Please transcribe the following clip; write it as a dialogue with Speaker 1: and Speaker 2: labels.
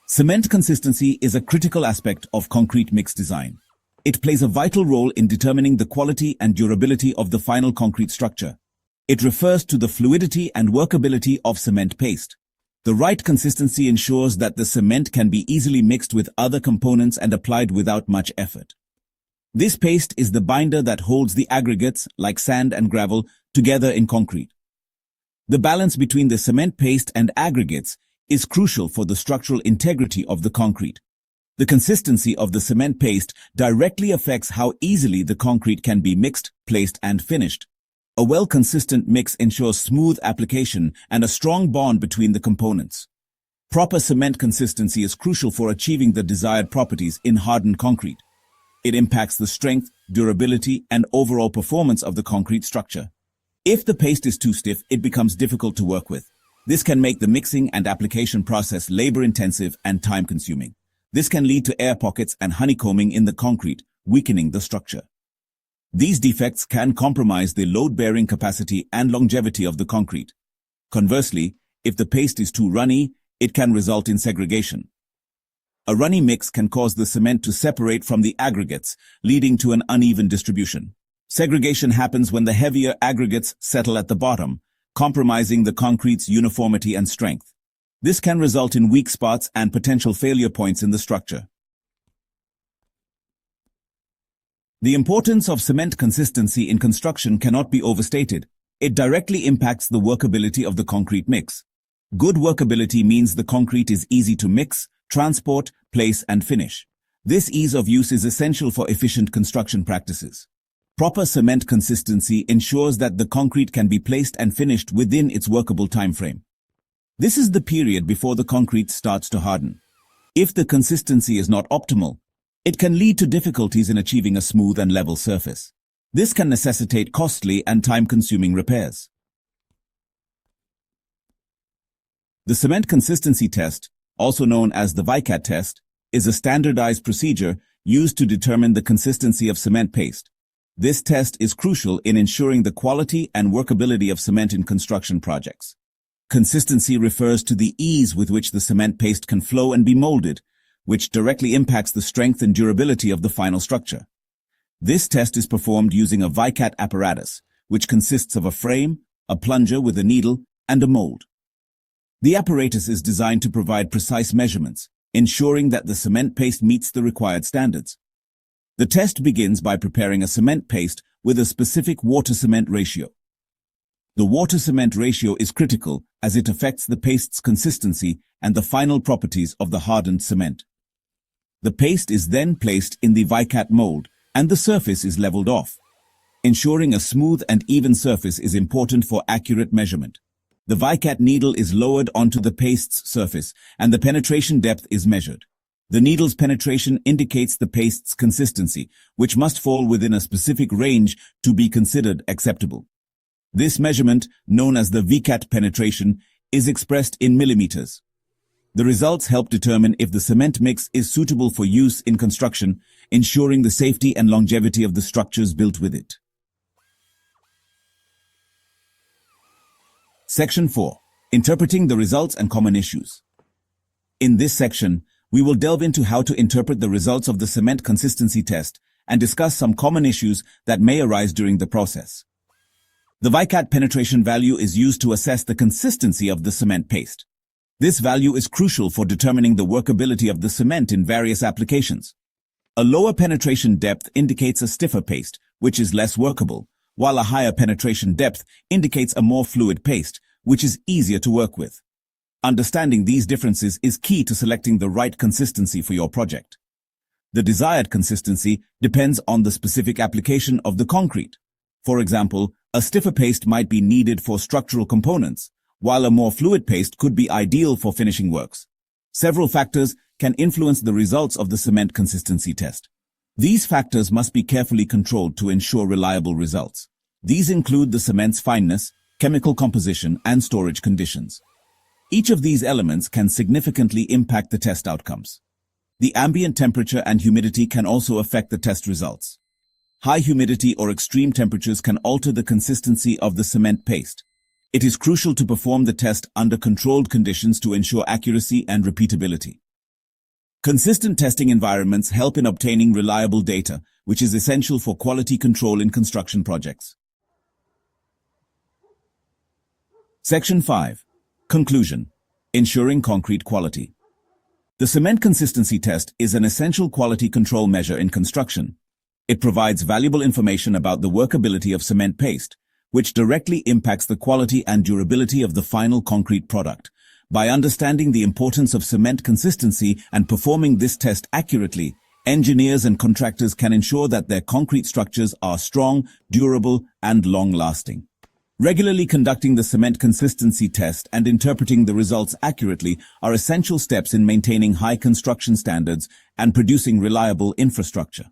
Speaker 1: Cement consistency is a critical aspect of concrete mix design. It plays a vital role in determining the quality and durability of the final concrete structure. It refers to the fluidity and workability of cement paste. The right consistency ensures that the cement can be easily mixed with other components and applied without much effort. This paste is the binder that holds the aggregates, like sand and gravel, together in concrete. The balance between the cement paste and aggregates is crucial for the structural integrity of the concrete. The consistency of the cement paste directly affects how easily the concrete can be mixed, placed, and finished. A well-consistent mix ensures smooth application and a strong bond between the components. Proper cement consistency is crucial for achieving the desired properties in hardened concrete. It impacts the strength, durability, and overall performance of the concrete structure. If the paste is too stiff, it becomes difficult to work with. This can make the mixing and application process labor-intensive and time-consuming. This can lead to air pockets and honeycombing in the concrete, weakening the structure. These defects can compromise the load-bearing capacity and longevity of the concrete. Conversely, if the paste is too runny, it can result in segregation. A runny mix can cause the cement to separate from the aggregates, leading to an uneven distribution. Segregation happens when the heavier aggregates settle at the bottom, compromising the concrete's uniformity and strength. This can result in weak spots and potential failure points in the structure. The importance of cement consistency in construction cannot be overstated. It directly impacts the workability of the concrete mix. Good workability means the concrete is easy to mix, transport, place, and finish. This ease of use is essential for efficient construction practices. Proper cement consistency ensures that the concrete can be placed and finished within its workable time frame. This is the period before the concrete starts to harden. If the consistency is not optimal, it can lead to difficulties in achieving a smooth and level surface. This can necessitate costly and time-consuming repairs. The cement consistency test, also known as the VICAT test, is a standardized procedure used to determine the consistency of cement paste. This test is crucial in ensuring the quality and workability of cement in construction projects. Consistency refers to the ease with which the cement paste can flow and be molded, which directly impacts the strength and durability of the final structure. This test is performed using a VICAT apparatus, which consists of a frame, a plunger with a needle, and a mold. The apparatus is designed to provide precise measurements, ensuring that the cement paste meets the required standards. The test begins by preparing a cement paste with a specific water-cement ratio. The water-cement ratio is critical as it affects the paste's consistency and the final properties of the hardened cement. The paste is then placed in the VICAT mold and the surface is leveled off. Ensuring a smooth and even surface is important for accurate measurement. The VICAT needle is lowered onto the paste's surface and the penetration depth is measured. The needle's penetration indicates the paste's consistency, which must fall within a specific range to be considered acceptable. This measurement, known as the VICAT penetration, is expressed in millimeters. The results help determine if the cement mix is suitable for use in construction, ensuring the safety and longevity of the structures built with it. Section 4. Interpreting the results and common issues. In this section, we will delve into how to interpret the results of the cement consistency test and discuss some common issues that may arise during the process. The VICAT penetration value is used to assess the consistency of the cement paste. This value is crucial for determining the workability of the cement in various applications. A lower penetration depth indicates a stiffer paste, which is less workable, while a higher penetration depth indicates a more fluid paste, which is easier to work with. Understanding these differences is key to selecting the right consistency for your project. The desired consistency depends on the specific application of the concrete. For example, a stiffer paste might be needed for structural components, while a more fluid paste could be ideal for finishing works. Several factors can influence the results of the cement consistency test. These factors must be carefully controlled to ensure reliable results. These include the cement's fineness, chemical composition, and storage conditions. Each of these elements can significantly impact the test outcomes. The ambient temperature and humidity can also affect the test results. High humidity or extreme temperatures can alter the consistency of the cement paste. It is crucial to perform the test under controlled conditions to ensure accuracy and repeatability. Consistent testing environments help in obtaining reliable data, which is essential for quality control in construction projects. Section 5. Conclusion. Ensuring concrete quality. The cement consistency test is an essential quality control measure in construction. It provides valuable information about the workability of cement paste, which directly impacts the quality and durability of the final concrete product. By understanding the importance of cement consistency and performing this test accurately, engineers and contractors can ensure that their concrete structures are strong, durable, and long-lasting. Regularly conducting the cement consistency test and interpreting the results accurately are essential steps in maintaining high construction standards and producing reliable infrastructure.